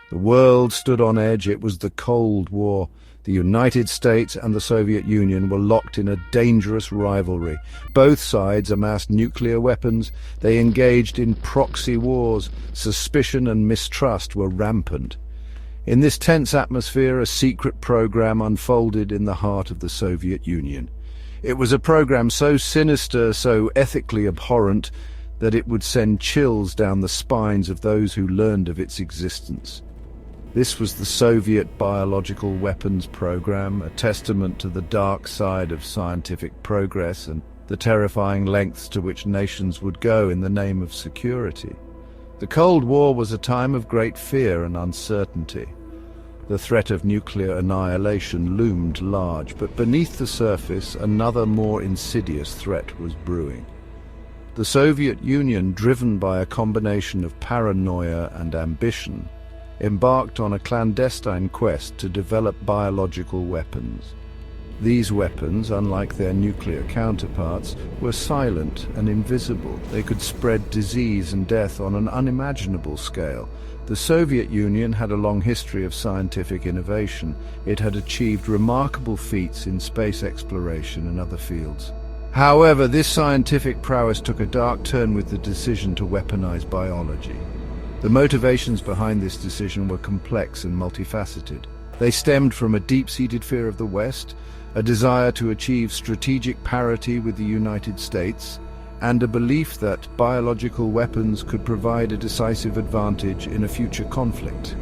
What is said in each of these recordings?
The world stood on edge. It was the Cold War. The United States and the Soviet Union were locked in a dangerous rivalry. Both sides amassed nuclear weapons. They engaged in proxy wars. Suspicion and mistrust were rampant. In this tense atmosphere, a secret program unfolded in the heart of the Soviet Union. It was a program so sinister, so ethically abhorrent, that it would send chills down the spines of those who learned of its existence. This was the Soviet biological weapons program, a testament to the dark side of scientific progress and the terrifying lengths to which nations would go in the name of security. The Cold War was a time of great fear and uncertainty. The threat of nuclear annihilation loomed large, but beneath the surface, another more insidious threat was brewing. The Soviet Union, driven by a combination of paranoia and ambition, embarked on a clandestine quest to develop biological weapons. These weapons, unlike their nuclear counterparts, were silent and invisible. They could spread disease and death on an unimaginable scale. The Soviet Union had a long history of scientific innovation. It had achieved remarkable feats in space exploration and other fields. However, this scientific prowess took a dark turn with the decision to weaponize biology. The motivations behind this decision were complex and multifaceted. They stemmed from a deep-seated fear of the West, a desire to achieve strategic parity with the United States, and a belief that biological weapons could provide a decisive advantage in a future conflict.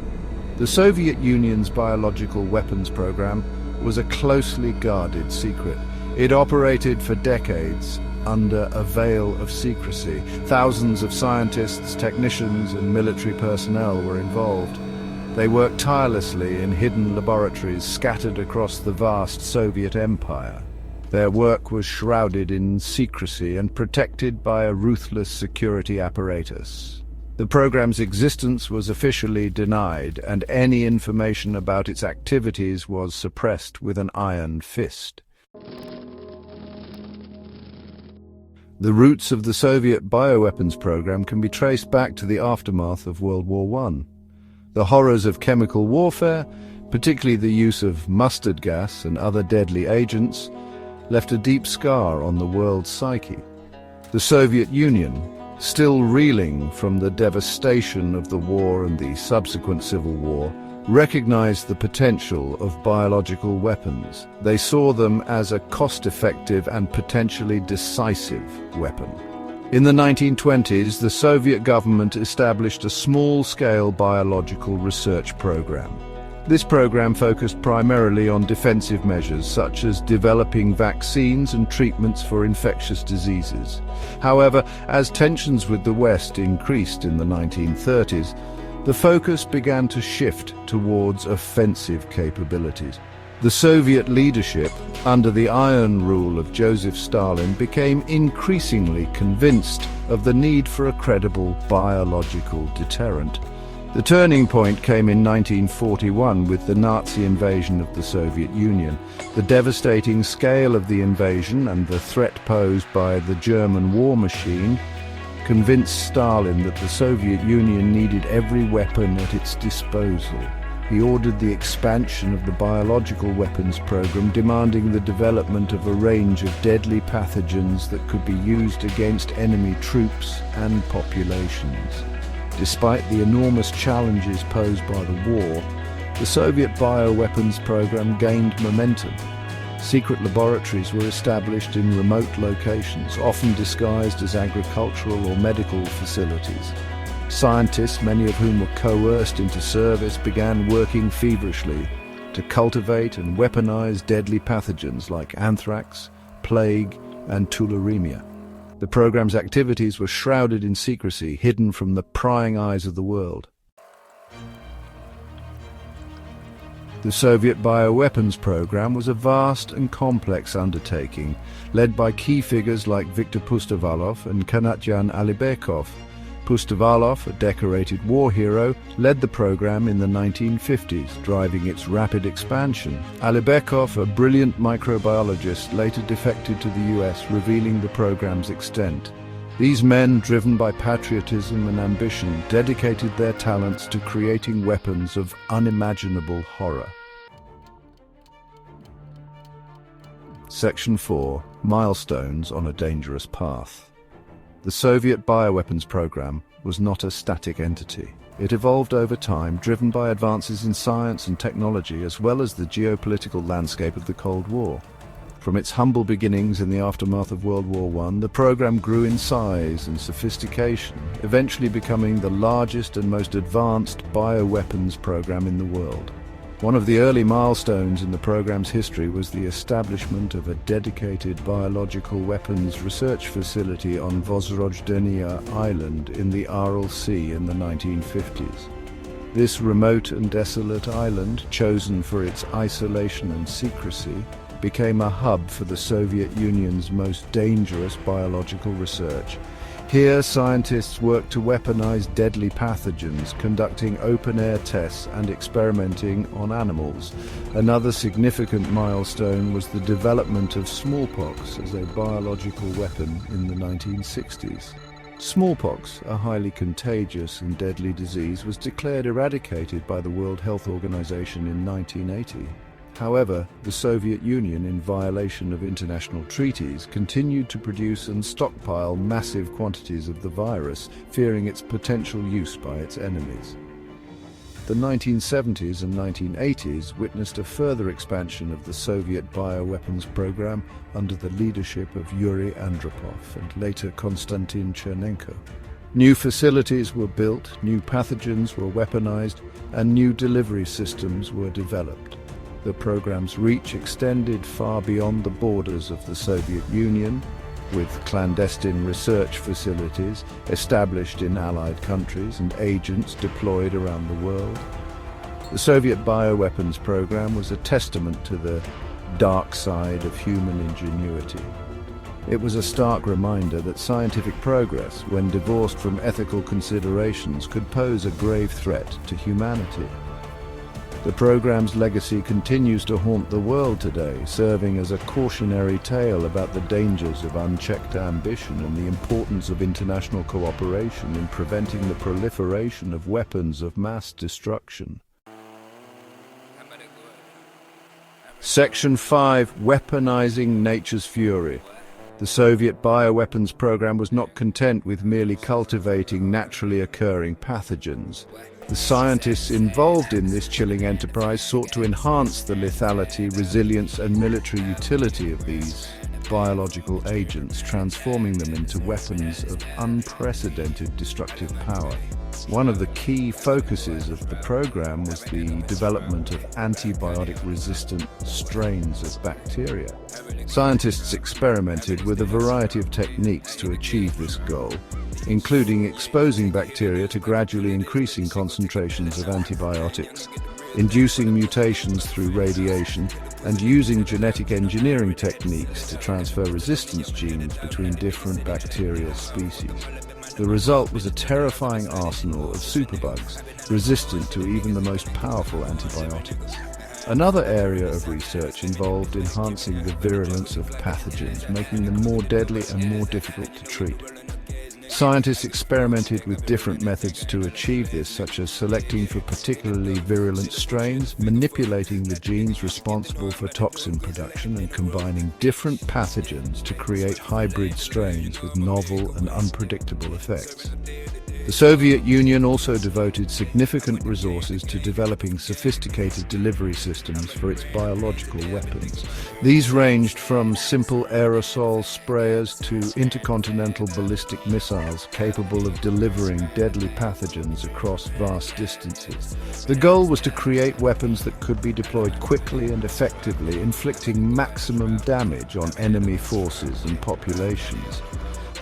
The Soviet Union's biological weapons program was a closely guarded secret. It operated for decades under a veil of secrecy. Thousands of scientists, technicians, and military personnel were involved. They worked tirelessly in hidden laboratories scattered across the vast Soviet Empire. Their work was shrouded in secrecy and protected by a ruthless security apparatus. The program's existence was officially denied, and any information about its activities was suppressed with an iron fist. The roots of the Soviet bioweapons program can be traced back to the aftermath of World War I. The horrors of chemical warfare, particularly the use of mustard gas and other deadly agents, left a deep scar on the world's psyche. The Soviet Union, still reeling from the devastation of the war and the subsequent civil war, recognized the potential of biological weapons. They saw them as a cost-effective and potentially decisive weapon. In the 1920s, the Soviet government established a small-scale biological research program. This program focused primarily on defensive measures, such as developing vaccines and treatments for infectious diseases. However, as tensions with the West increased in the 1930s, the focus began to shift towards offensive capabilities. The Soviet leadership, under the iron rule of Joseph Stalin, became increasingly convinced of the need for a credible biological deterrent. The turning point came in 1941 with the Nazi invasion of the Soviet Union. The devastating scale of the invasion and the threat posed by the German war machine convinced Stalin that the Soviet Union needed every weapon at its disposal. He ordered the expansion of the biological weapons program, demanding the development of a range of deadly pathogens that could be used against enemy troops and populations. Despite the enormous challenges posed by the war, the Soviet bioweapons program gained momentum. Secret laboratories were established in remote locations, often disguised as agricultural or medical facilities. Scientists, many of whom were coerced into service, began working feverishly to cultivate and weaponize deadly pathogens like anthrax, plague, and tularemia. The program's activities were shrouded in secrecy, hidden from the prying eyes of the world. The Soviet bioweapons program was a vast and complex undertaking, led by key figures like Viktor Pustovalov and Kanatyan Alibekov. Pustovalov, a decorated war hero, led the program in the 1950s, driving its rapid expansion. Alibekov, a brilliant microbiologist, later defected to the US, revealing the program's extent. These men, driven by patriotism and ambition, dedicated their talents to creating weapons of unimaginable horror. Section 4. Milestones on a dangerous path. The Soviet bioweapons program was not a static entity. It evolved over time, driven by advances in science and technology, as well as the geopolitical landscape of the Cold War. From its humble beginnings in the aftermath of World War I, the program grew in size and sophistication, eventually becoming the largest and most advanced bioweapons program in the world. One of the early milestones in the program's history was the establishment of a dedicated biological weapons research facility on Vozrojdeniya Island in the Aral Sea in the 1950s. This remote and desolate island, chosen for its isolation and secrecy, became a hub for the Soviet Union's most dangerous biological research. Here, scientists worked to weaponize deadly pathogens, conducting open-air tests and experimenting on animals. Another significant milestone was the development of smallpox as a biological weapon in the 1960s. Smallpox, a highly contagious and deadly disease, was declared eradicated by the World Health Organization in 1980. However, the Soviet Union, in violation of international treaties, continued to produce and stockpile massive quantities of the virus, fearing its potential use by its enemies. The 1970s and 1980s witnessed a further expansion of the Soviet bioweapons program under the leadership of Yuri Andropov and later Konstantin Chernenko. New facilities were built, new pathogens were weaponized, and new delivery systems were developed. The program's reach extended far beyond the borders of the Soviet Union, with clandestine research facilities established in allied countries and agents deployed around the world. The Soviet bioweapons program was a testament to the dark side of human ingenuity. It was a stark reminder that scientific progress, when divorced from ethical considerations, could pose a grave threat to humanity. The program's legacy continues to haunt the world today, serving as a cautionary tale about the dangers of unchecked ambition and the importance of international cooperation in preventing the proliferation of weapons of mass destruction. Section 5. Weaponizing Nature's Fury. The Soviet bioweapons program was not content with merely cultivating naturally occurring pathogens. The scientists involved in this chilling enterprise sought to enhance the lethality, resilience, and military utility of these biological agents, transforming them into weapons of unprecedented destructive power. One of the key focuses of the program was the development of antibiotic-resistant strains of bacteria. Scientists experimented with a variety of techniques to achieve this goal, including exposing bacteria to gradually increasing concentrations of antibiotics, inducing mutations through radiation, and using genetic engineering techniques to transfer resistance genes between different bacterial species. The result was a terrifying arsenal of superbugs, resistant to even the most powerful antibiotics. Another area of research involved enhancing the virulence of pathogens, making them more deadly and more difficult to treat. Scientists experimented with different methods to achieve this, such as selecting for particularly virulent strains, manipulating the genes responsible for toxin production, and combining different pathogens to create hybrid strains with novel and unpredictable effects. The Soviet Union also devoted significant resources to developing sophisticated delivery systems for its biological weapons. These ranged from simple aerosol sprayers to intercontinental ballistic missiles capable of delivering deadly pathogens across vast distances. The goal was to create weapons that could be deployed quickly and effectively, inflicting maximum damage on enemy forces and populations.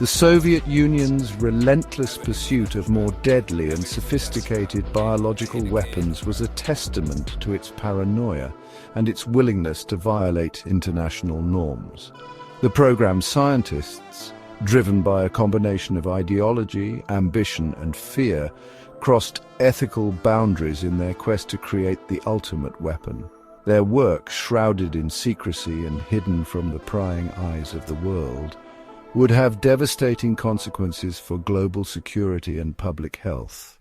The Soviet Union's relentless pursuit of more deadly and sophisticated biological weapons was a testament to its paranoia and its willingness to violate international norms. The program's scientists, driven by a combination of ideology, ambition, and fear, crossed ethical boundaries in their quest to create the ultimate weapon. Their work, shrouded in secrecy and hidden from the prying eyes of the world, would have devastating consequences for global security and public health.